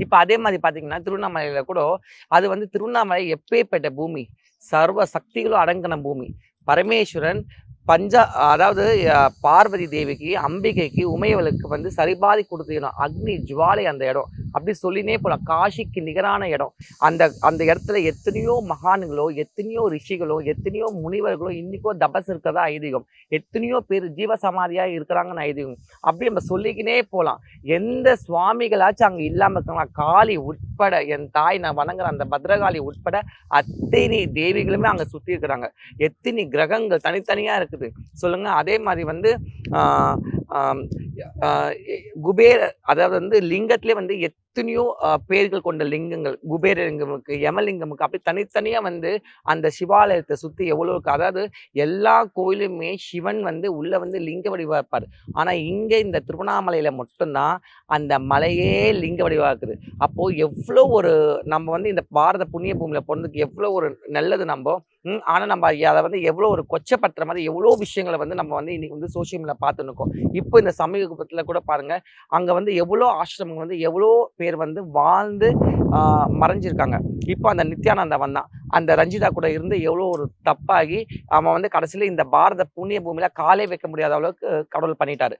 இப்ப அதே மாதிரி பாத்தீங்கன்னா திருவண்ணாமலையில கூட அது வந்து திருவண்ணாமலை எப்பேற்பட்ட பூமி, சர்வ சக்திகளும் அடங்கின பூமி. பரமேஸ்வரன் அதாவது பார்வதி தேவிக்கு, அம்பிகைக்கு, உமையவளுக்கு வந்து சரிபாதி கொடுத்த இடம், அக்னி ஜுவாலை அந்த இடம். அப்படி சொல்லினே போலாம். காசிக்கு நிகரான இடம். அந்த அந்த இடத்துல எத்தனையோ மகான்களோ, எத்தனையோ ரிஷிகளோ, எத்தனையோ முனிவர்களோ இன்னைக்கோ தபஸ் இருக்கிறதா ஐதீகம். எத்தனையோ பேர் ஜீவசமாதியா இருக்கிறாங்கன்னு ஐதீகம். அப்படி நம்ம சொல்லிக்கினே போலாம். எந்த சுவாமிகளாச்சும் அங்க இல்லாம இருக்காங்களா? காளி உட்பட, என் தாய் நான் வணங்குற அந்த பத்ரகாளி உட்பட அத்தனை தேவிகளுமே அங்க சுத்தி இருக்கிறாங்க. எத்தனை கிரகங்கள் தனித்தனியா இருக்குது சொல்லுங்க. அதே மாதிரி வந்து குபேர, அதாவது வந்து லிங்கத்திலே வந்து எத்தனையோ பேர்கள் கொண்ட லிங்கங்கள், குபேர லிங்கமுக்கு, யமலிங்கமுக்கு, அப்படி தனித்தனியா வந்து அந்த சிவாலயத்தை சுத்தி எவ்வளவு இருக்கு. அதாவது எல்லா கோயிலுமே சிவன் வந்து உள்ள வந்து லிங்க வடிவா இருப்பார். ஆனா இங்க இந்த திருவண்ணாமலையில மட்டும்தான் அந்த மலையே லிங்க வடிவா இருக்குது. அப்போ எவ்வளோ ஒரு நம்ம வந்து இந்த பாரத புண்ணிய பூமியில பிறந்ததுக்கு எவ்வளோ ஒரு நல்லது நம்ம. ஆனா நம்ம அதை வந்து எவ்வளோ ஒரு கொச்சப்படுத்துற மாதிரி எவ்வளோ விஷயங்களை வந்து நம்ம வந்து இன்னைக்கு வந்து சோசியல் மீடியா பார்த்துன்னு இருக்கோம். இப்போ இந்த சமீபத்துல கூட பாருங்க, அங்க வந்து எவ்வளோ ஆசிரமங்கள் வந்து எவ்வளோ பேர் வந்து வாழ்ந்து மறைஞ்சிருக்காங்க. இப்போ அந்த நித்யானந்தா வந்தான், அந்த ரஞ்சிதா கூட இருந்து எவ்வளோ ஒரு தப்பாகி அவன் வந்து கடைசியில இந்த பாரத புண்ணிய பூமியில காலே வைக்க முடியாத அளவுக்கு கடவுள் பண்ணிட்டாரு.